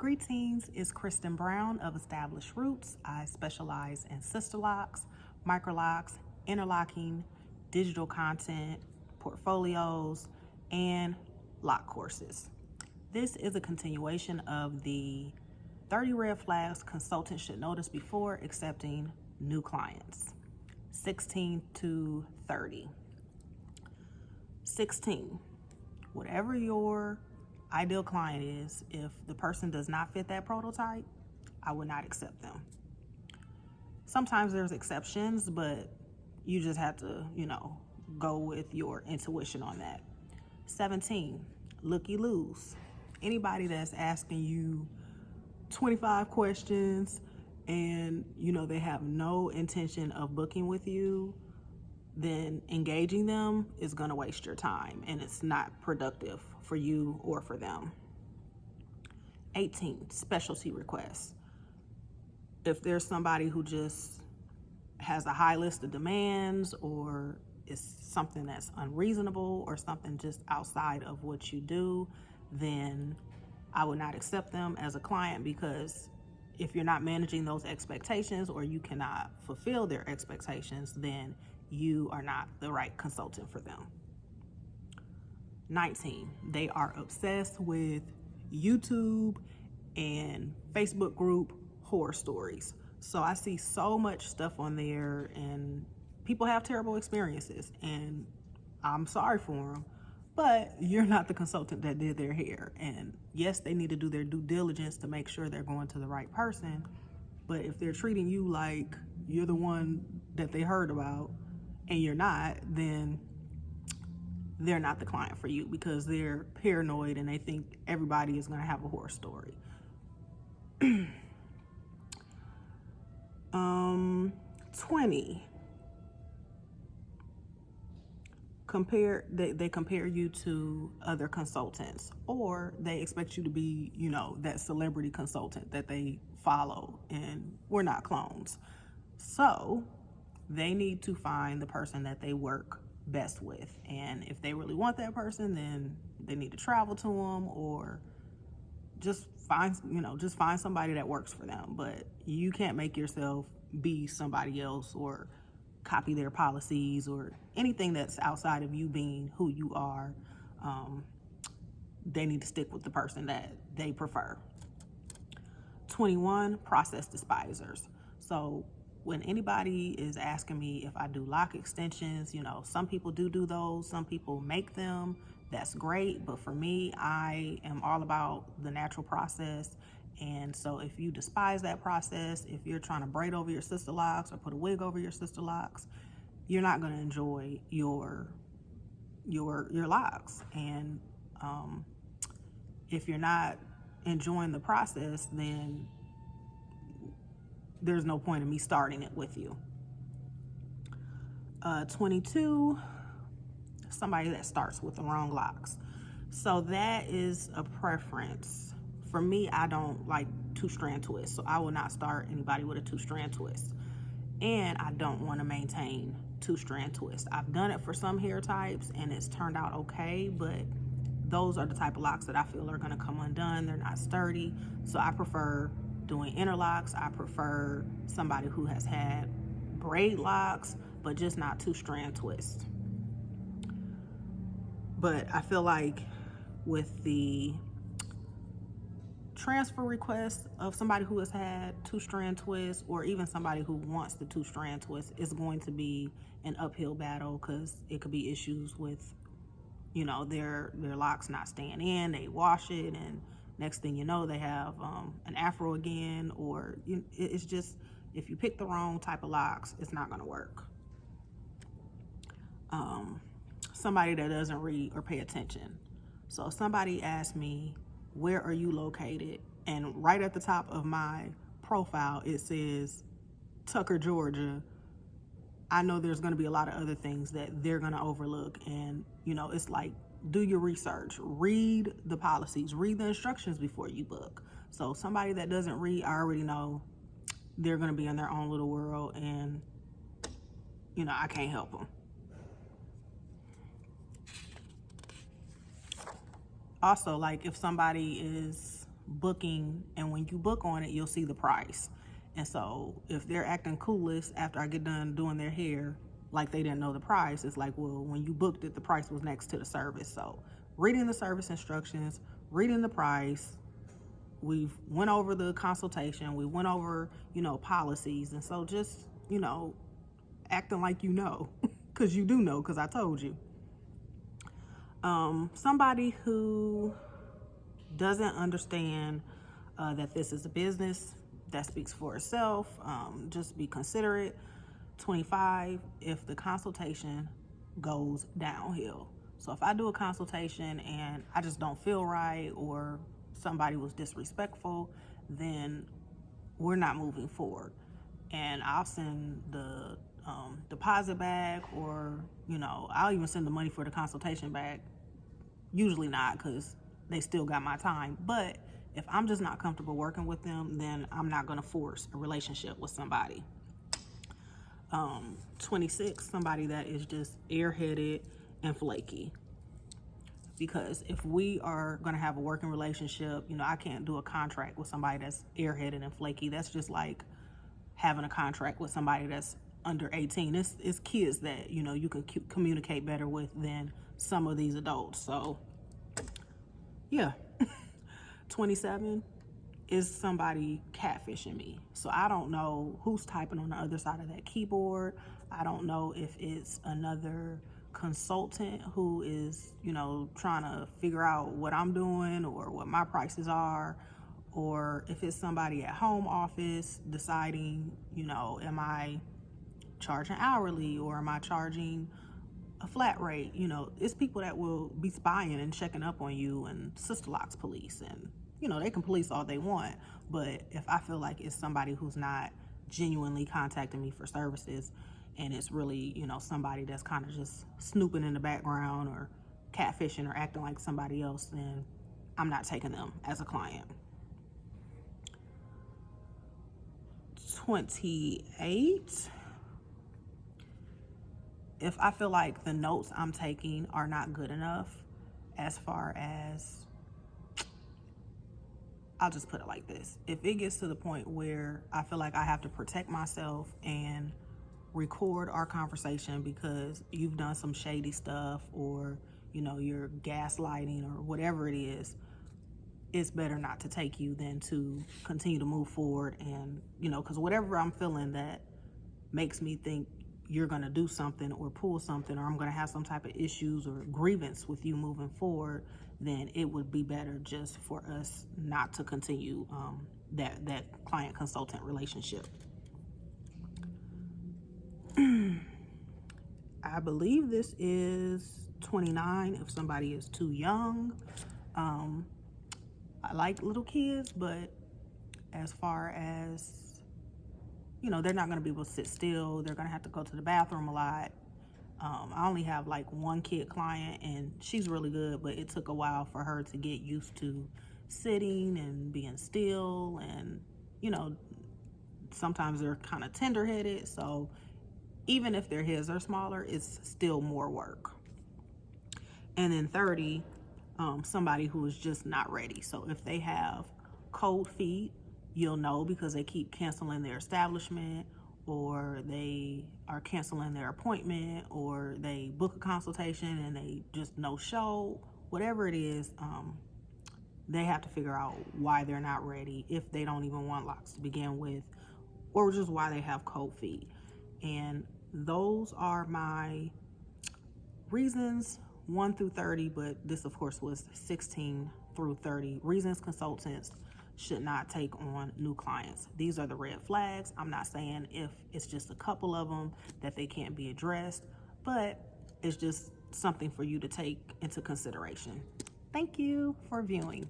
Greetings, it's Kristen Brown of Established Roots. I specialize in Sisterlocks, microlocks, interlocking, digital content, portfolios, and lock courses. This is a continuation of the 30 red flags consultants should notice before accepting new clients. 16 to 30. 16. Whatever your ideal client is, if the person does not fit that prototype, I would not accept them. Sometimes there's exceptions, but you just have to, go with your intuition on that. 17, looky-loos. Anybody that's asking you 25 questions and, they have no intention of booking with you, then engaging them is going to waste your time and it's not productive for you or for them. 18, specialty requests. If there's somebody who just has a high list of demands or is something that's unreasonable or something just outside of what you do, then I would not accept them as a client, because if you're not managing those expectations or you cannot fulfill their expectations, then you are not the right consultant for them. 19, they are obsessed with YouTube and Facebook group horror stories. So I see so much stuff on there and people have terrible experiences, and I'm sorry for them, but you're not the consultant that did their hair. And yes, they need to do their due diligence to make sure they're going to the right person. But if they're treating you like you're the one that they heard about and you're not, then they're not the client for you, because they're paranoid and they think everybody is going to have a horror story. 20. They compare you to other consultants, or they expect you to be, that celebrity consultant that they follow, and we're not clones. So they need to find the person that they work best with. And if they really want that person, then they need to travel to them, or just find somebody that works for them. But you can't make yourself be somebody else or copy their policies or anything that's outside of you being who you are. They need to stick with the person that they prefer. 21, process despisers. So when anybody is asking me if I do lock extensions, some people do those, some people make them. That's great. But for me, I am all about the natural process. And so if you despise that process, if you're trying to braid over your sister locks or put a wig over your sister locks, you're not going to enjoy your locks. And if you're not enjoying the process, then there's no point in me starting it with you. 22, somebody that starts with the wrong locks. So that is a preference. For me, I don't like 2-strand twists, so I will not start anybody with a 2-strand twist. And I don't want to maintain 2-strand twists. I've done it for some hair types and it's turned out okay, but those are the type of locks that I feel are going to come undone. They're not sturdy. So I prefer doing interlocks. I prefer somebody who has had braid locks, but just not 2-strand twists. But I feel like with the transfer request of somebody who has had 2-strand twists, or even somebody who wants the 2-strand twist, is going to be an uphill battle, because it could be issues with, their locks not staying in. They wash it, and next thing you know, they have an afro again, or it's just, if you pick the wrong type of locks, it's not going to work. Somebody that doesn't read or pay attention. So if somebody asks me, where are you located? And right at the top of my profile, it says Tucker, Georgia. I know there's going to be a lot of other things that they're going to overlook. And, it's like, do your research, read the policies, read the instructions before you book. So somebody that doesn't read, I already know they're going to be in their own little world, and, I can't help them. Also, like, if somebody is booking, and when you book on it, you'll see the price. And so if they're acting clueless after I get done doing their hair, like they didn't know the price, it's like, well, when you booked it, the price was next to the service. So reading the service instructions, reading the price, we've went over the consultation, we went over, policies. And so just, acting like because you do know, because I told you. Somebody who doesn't understand that this is a business that speaks for itself, just be considerate. 25, if the consultation goes downhill. So if I do a consultation and I just don't feel right, or somebody was disrespectful, then we're not moving forward. And I'll send the deposit back, or I'll even send the money for the consultation back. Usually not, because they still got my time. But if I'm just not comfortable working with them, then I'm not going to force a relationship with somebody. 26, somebody that is just airheaded and flaky. Because if we are going to have a working relationship, I can't do a contract with somebody that's airheaded and flaky. That's just like having a contract with somebody that's under 18. It's kids that, you can communicate better with than some of these adults. So, yeah. 27 is somebody catfishing me. So I don't know who's typing on the other side of that keyboard. I don't know if it's another consultant who is, trying to figure out what I'm doing or what my prices are, or if it's somebody at home office deciding, am I charging hourly or am I charging a flat rate? It's people that will be spying and checking up on you, and Sisterlocks police, and they can police all they want. But if I feel like it's somebody who's not genuinely contacting me for services, and it's really, somebody that's kind of just snooping in the background or catfishing or acting like somebody else, then I'm not taking them as a client. 28, if I feel like the notes I'm taking are not good enough, as far as, I'll just put it like this. If it gets to the point where I feel like I have to protect myself and record our conversation because you've done some shady stuff, or, you're gaslighting or whatever it is, it's better not to take you than to continue to move forward. And, because whatever I'm feeling that makes me think you're going to do something or pull something, or I'm going to have some type of issues or grievance with you moving forward, then it would be better just for us not to continue that client consultant relationship. I believe this is 29 if somebody is too young. I like little kids, but as far as, they're not going to be able to sit still. They're going to have to go to the bathroom a lot. I only have like one kid client, and she's really good, but it took a while for her to get used to sitting and being still. And, sometimes they're kind of tender-headed. So even if their heads are smaller, it's still more work. And then 30, somebody who is just not ready. So if they have cold feet, you'll know because they keep canceling their establishment, or they are canceling their appointment, or they book a consultation and they just no show. Whatever it is, they have to figure out why they're not ready, if they don't even want locks to begin with, or just why they have cold feet. And those are my reasons 1 through 30, but this of course was 16 through 30. Reasons consultants should not take on new clients. These are the red flags. I'm not saying if it's just a couple of them that they can't be addressed, but it's just something for you to take into consideration. Thank you for viewing.